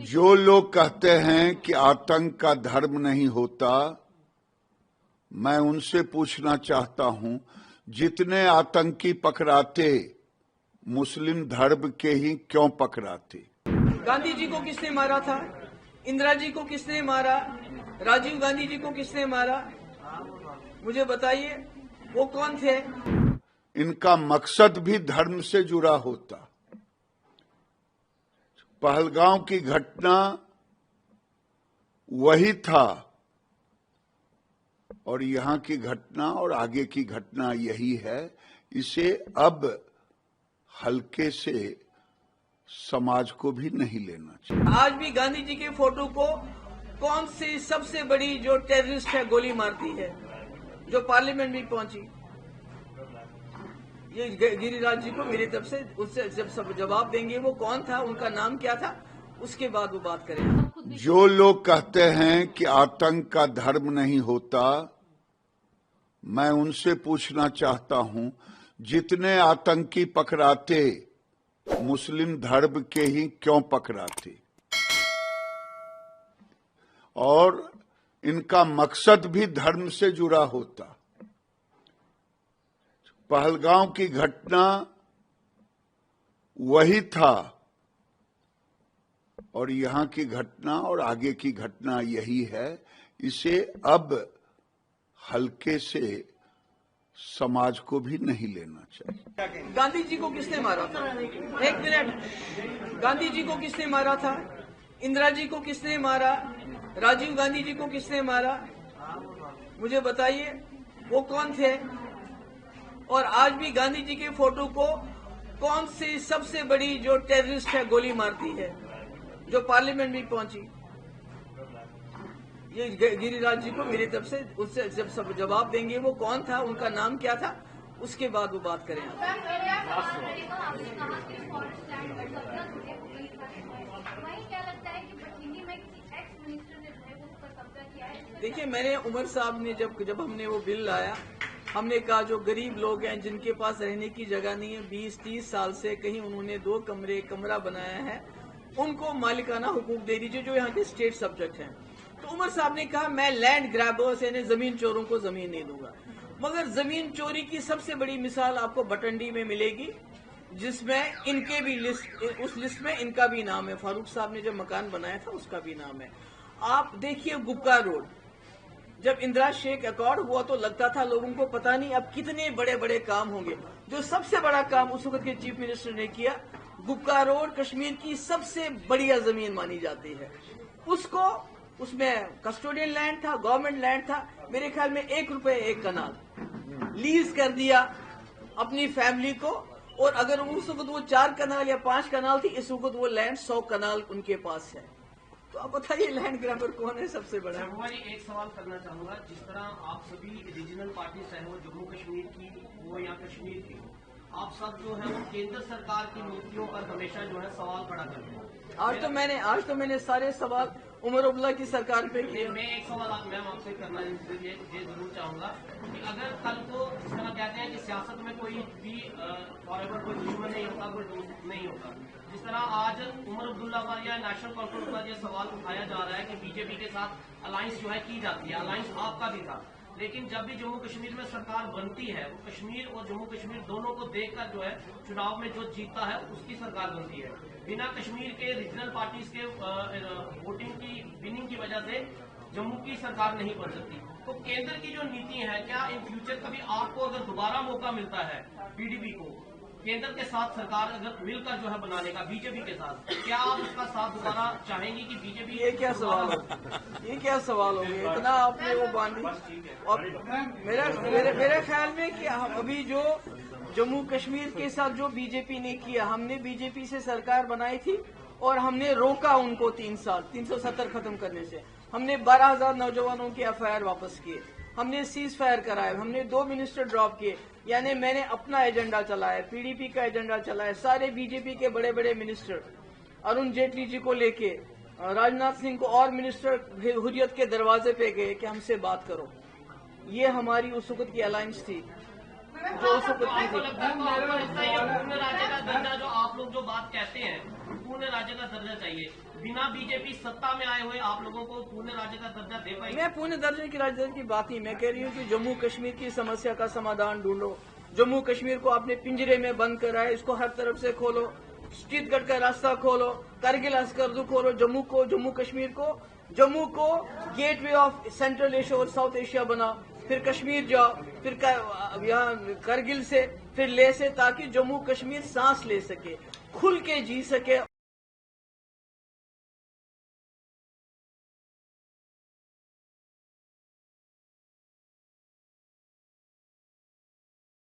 जो लोग कहते हैं कि आतंक का धर्म नहीं होता, मैं उनसे पूछना चाहता हूं, जितने आतंकी पकड़ाते मुस्लिम धर्म के ही क्यों पकड़ाते? गांधी जी को किसने मारा था? इंदिरा जी को किसने मारा? राजीव गांधी जी को किसने मारा? मुझे बताइए, वो कौन थे? इनका मकसद भी धर्म से जुड़ा होता। पहलगांव की घटना वही था और यहां की घटना और आगे की घटना यही है। इसे अब हल्के से समाज को भी नहीं लेना चाहिए। आज भी गांधी जी के फोटो को कौन सी सबसे बड़ी जो टेररिस्ट है गोली मारती है, जो पार्लियामेंट में पहुंची? ये गिरिराज जी को मेरी तरफ से उससे जब सब जवाब देंगे वो कौन था, उनका नाम क्या था, उसके बाद वो बात करेंगे। जो लोग कहते हैं कि आतंक का धर्म नहीं होता, मैं उनसे पूछना चाहता हूं, जितने आतंकी पकड़ाते मुस्लिम धर्म के ही क्यों पकड़ाते? और इनका मकसद भी धर्म से जुड़ा होता। पहलगांव की घटना वही था और यहां की घटना और आगे की घटना यही है। इसे अब हल्के से समाज को भी नहीं लेना चाहिए। गांधी जी को किसने मारा था? एक मिनट, गांधी जी को किसने मारा था? इंदिरा जी को किसने मारा? राजीव गांधी जी को किसने मारा? मुझे बताइए, वो कौन थे? और आज भी गांधी जी के फोटो को कौन सी सबसे बड़ी जो टेररिस्ट है गोली मारती है, जो पार्लियामेंट में पहुंची? ये गिरिराज जी को मेरी तरफ से उससे जब सब जवाब देंगे वो कौन था, उनका नाम क्या था, उसके बाद वो बात करेंगे। देखिए, मैंने उमर साहब ने जब हमने वो बिल लाया, हमने कहा जो गरीब लोग हैं जिनके पास रहने की जगह नहीं है, 20-30 साल से कहीं उन्होंने 2 कमरा बनाया है, उनको मालिकाना हुकूक दे दीजिए जो यहाँ के स्टेट सब्जेक्ट हैं। तो उमर साहब ने कहा मैं लैंड ग्रैबर्स यानी जमीन चोरों को जमीन नहीं दूंगा। मगर जमीन चोरी की सबसे बड़ी मिसाल आपको बटंडी में मिलेगी, जिसमें इनके भी उस लिस्ट में इनका भी नाम है। फारूक साहब ने जब मकान बनाया था उसका भी नाम है। आप देखिए गुप्का रोड, जब इंदिरा शेख अकॉर्ड हुआ तो लगता था लोगों को पता नहीं अब कितने बड़े बड़े काम होंगे। जो सबसे बड़ा काम उस वक्त के चीफ मिनिस्टर ने किया, गुप्का रोड कश्मीर की सबसे बढ़िया जमीन मानी जाती है। उसको, उसमें कस्टोडियन लैंड था, गवर्नमेंट लैंड था, मेरे ख्याल में 1 रुपए 1 कनाल लीज कर दिया अपनी फैमिली को। और अगर उस वक्त वो 4 कनाल या 5 कनाल थी, इस वक्त वो लैंड 100 कनाल उनके पास है। तो आप बताइए लैंड ग्रैबर कौन है सबसे बड़ा? एक सवाल करना चाहूंगा। जिस तरह आप सभी रीजनल पार्टी चाहे वो जम्मू कश्मीर की हो या कश्मीर की हो, आप सब जो है वो केंद्र सरकार की नीतियों पर हमेशा जो है सवाल खड़ा करते हैं। आज तो मैंने सारे सवाल उमर अब्दुल्ला की सरकार पे किए। मैं एक सवाल मैम आपसे करना ये जरूर चाहूंगा कि अगर कल को जिस तरह कहते हैं कि सियासत में कोई भी फॉरएवर कोई दुश्मन नहीं होता, कोई दोस्त नहीं होता, जिस तरह आज उमर अब्दुल्ला पर या नेशनल कॉन्फ्रेंस पर यह सवाल उठाया जा रहा है कि बीजेपी के साथ अलायंस जो है की जाती है, अलायंस आपका भी था, लेकिन जब भी जम्मू कश्मीर में सरकार बनती है वो कश्मीर और जम्मू कश्मीर दोनों को देखकर जो है चुनाव में जो जीतता है उसकी सरकार बनती है। बिना कश्मीर के रीजनल पार्टीज के वोटिंग की विनिंग की वजह से जम्मू की सरकार नहीं बन सकती। तो केंद्र की जो नीति है, क्या इन फ्यूचर कभी आपको अगर दोबारा मौका मिलता है पीडीपी को केंद्र के साथ सरकार अगर मिलकर जो है बनाने का बीजेपी के साथ, क्या आप उसका साथ दोबारा चाहेंगे कि बीजेपी? ये क्या सवाल हो गया? इतना आपने वो बांधी। और मेरे ख्याल में कि अभी जो जम्मू कश्मीर के साथ जो बीजेपी ने किया, हमने बीजेपी से सरकार बनाई थी और हमने रोका उनको 3 साल 370 खत्म करने से। हमने 12,000 नौजवानों के एफआईआर वापस किए, हमने सीज फायर कराए, हमने 2 मिनिस्टर ड्रॉप किए। यानी मैंने अपना एजेंडा चलाया, पीडीपी का एजेंडा चलाया। सारे बीजेपी के बड़े बड़े मिनिस्टर, अरुण जेटली जी को लेके राजनाथ सिंह को और मिनिस्टर हुर्रियत के दरवाजे पे गए कि हमसे बात करो। ये हमारी उस वक्त की अलायंस थी। जो उसको कुछ नहीं आपको थी। लगता है तो आपको लगता है ये पूर्ण राज्य का दर्जा जो आप लोग जो बात कहते हैं पूर्ण राज्य का दर्जा चाहिए, बिना बीजेपी सत्ता में आए हुए आप लोगों को पूर्ण राज्य का दर्जा दे पाएगी? मैं पूर्ण दर्जे की राजधानी की बात ही मैं कह रही हूँ कि जम्मू कश्मीर की समस्या का समाधान ढूंढो। जम्मू कश्मीर को आपने पिंजरे में बंद करा है, इसको हर तरफ से खोलो, छत्तीसगढ़ का रास्ता खोलो, करगिल अस्करदू खोलो, जम्मू कश्मीर को गेटवे ऑफ सेंट्रल एशिया और साउथ एशिया बनाओ, फिर कश्मीर जाओ, फिर यहाँ करगिल से, फिर ले से, ताकि जम्मू कश्मीर सांस ले सके, खुल के जी सके।